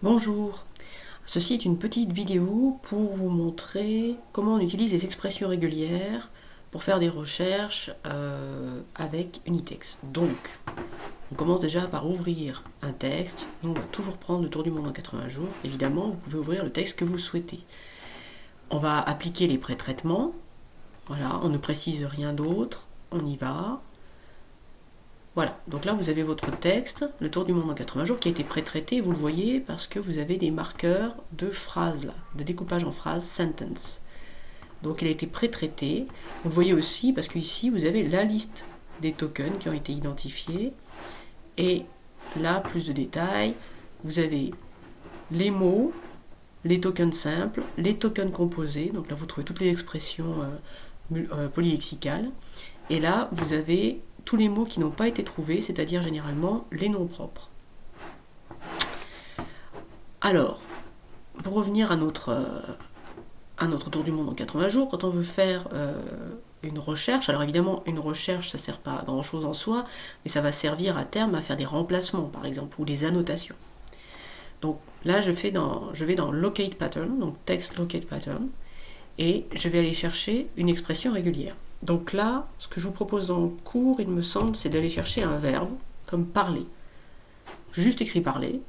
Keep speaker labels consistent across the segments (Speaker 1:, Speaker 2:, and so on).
Speaker 1: Bonjour, ceci est une petite vidéo pour vous montrer comment on utilise les expressions régulières pour faire des recherches avec Unitext. Donc, on commence déjà par ouvrir un texte. Nous, on va toujours prendre le tour du monde en 80 jours. Évidemment, vous pouvez ouvrir le texte que vous souhaitez. On va appliquer les pré-traitements. Voilà, on ne précise rien d'autre. On y va. Voilà, donc là vous avez votre texte, le tour du monde en 80 jours, qui a été pré-traité, vous le voyez, parce que vous avez des marqueurs de phrases là, de découpage en phrases, sentence. Donc il a été pré-traité. Vous le voyez aussi, parce qu'ici vous avez la liste des tokens qui ont été identifiés. Et là, plus de détails, vous avez les mots, les tokens simples, les tokens composés. Donc là vous trouvez toutes les expressions polylexicales. Et là vous avez tous les mots qui n'ont pas été trouvés, c'est-à-dire généralement les noms propres. Alors, pour revenir à notre tour du monde en 80 jours, quand on veut faire une recherche, alors évidemment une recherche ça ne sert pas à grand chose en soi, mais ça va servir à terme à faire des remplacements par exemple, ou des annotations. Donc là je vais dans Locate Pattern, donc Text Locate Pattern, et je vais aller chercher une expression régulière. Donc là, ce que je vous propose dans le cours, il me semble, c'est d'aller chercher un verbe, comme parler. J'ai juste écrit parler,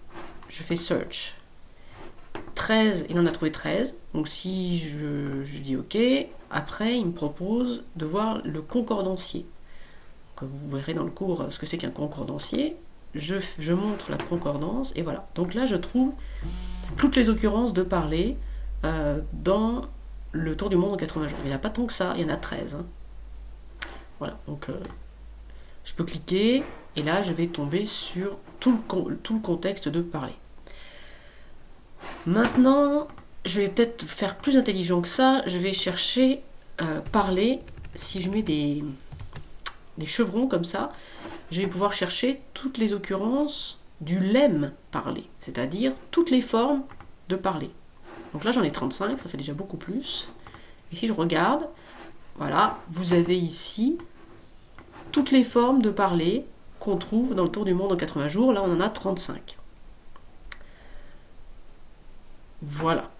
Speaker 1: je fais search. 13, il en a trouvé 13, donc si je dis OK, après il me propose de voir le concordancier. Donc, vous verrez dans le cours ce que c'est qu'un concordancier. Je montre la concordance, et voilà. Donc là, je trouve toutes les occurrences de parler dans le tour du monde en 80 jours. Il n'y en a pas tant que ça, il y en a 13. Hein. Voilà, donc je peux cliquer et là je vais tomber sur tout le contexte de parler. Maintenant, je vais peut-être faire plus intelligent que ça, je vais chercher parler. Si je mets des chevrons comme ça, je vais pouvoir chercher toutes les occurrences du lemme parler, c'est-à-dire toutes les formes de parler. Donc là j'en ai 35, ça fait déjà beaucoup plus. Et si je regarde, voilà, vous avez ici toutes les formes de parler qu'on trouve dans le tour du monde en 80 jours. Là, on en a 35. Voilà.